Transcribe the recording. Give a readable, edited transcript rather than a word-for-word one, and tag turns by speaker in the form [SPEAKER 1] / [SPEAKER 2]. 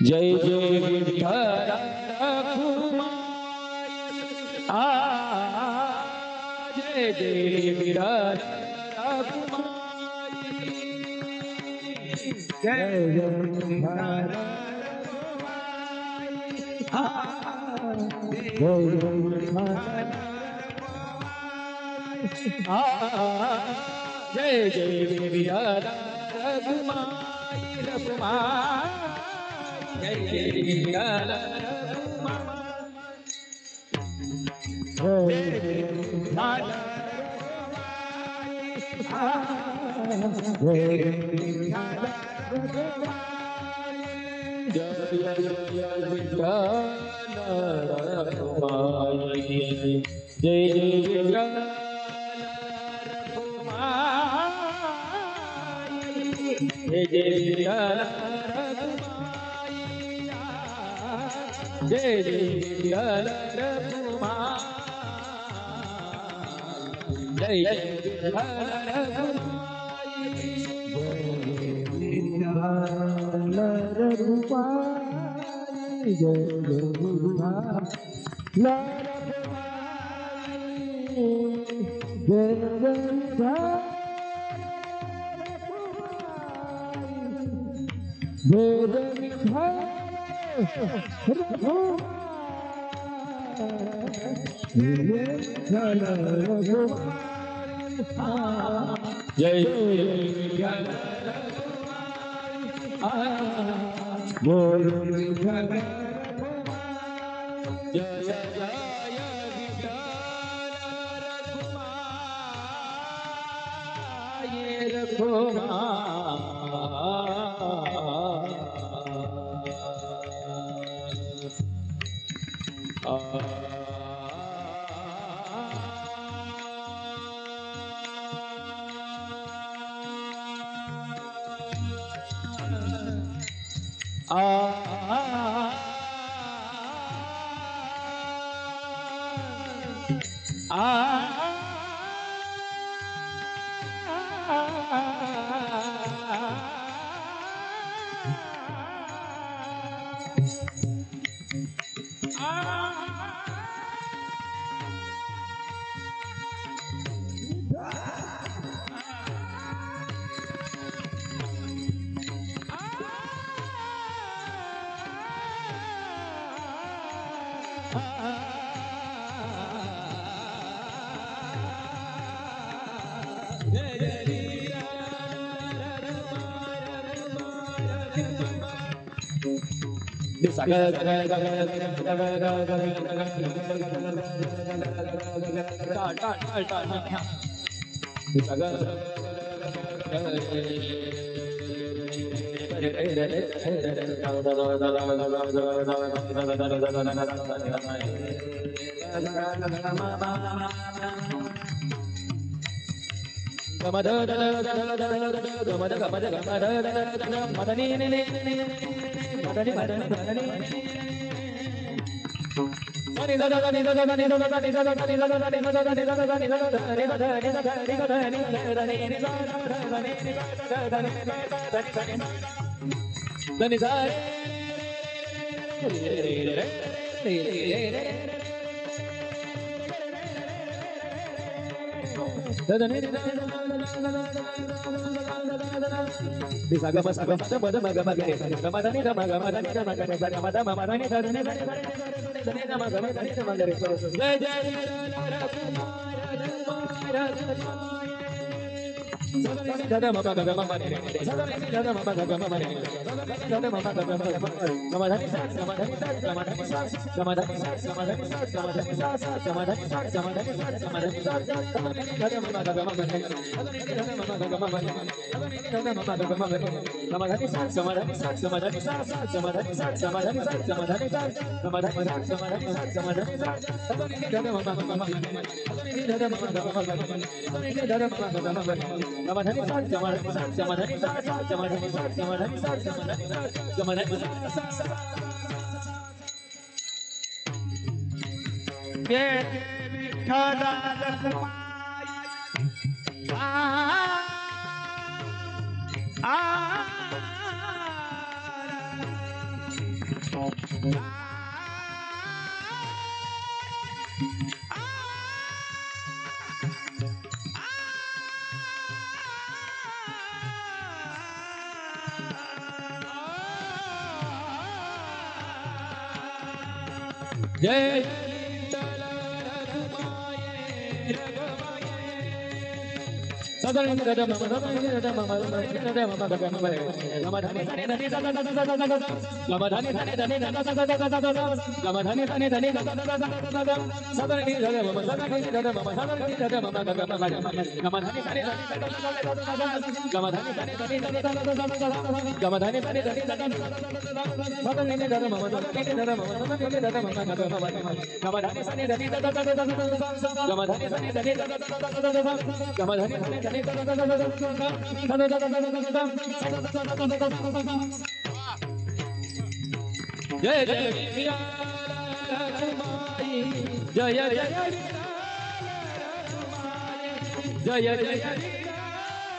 [SPEAKER 1] जय जय विठ्ठल रखुमाई आ जय जय विठ्ठल रखुमाई जय जय विठ्ठल आ जय जय विठ्ठल आ जय जय विठ्ठल रखुमाई रखुमाई जय जय विठ्ठल जय जय सदन गदम गदम गदम गदम गदम गमधानी धनी धनी गमधानी धनी धनी गमधानी धनी धनी सदन गदम सदन गदम सदन गदम गमधानी धनी धनी गमधानी धनी धनी गमधानी धनी धनी सदन गदम सदन गदम सदन गदम गमधानी धनी धनी गमधानी धनी धनी गमधानी धनी जय जय जय जय जय जय जय जय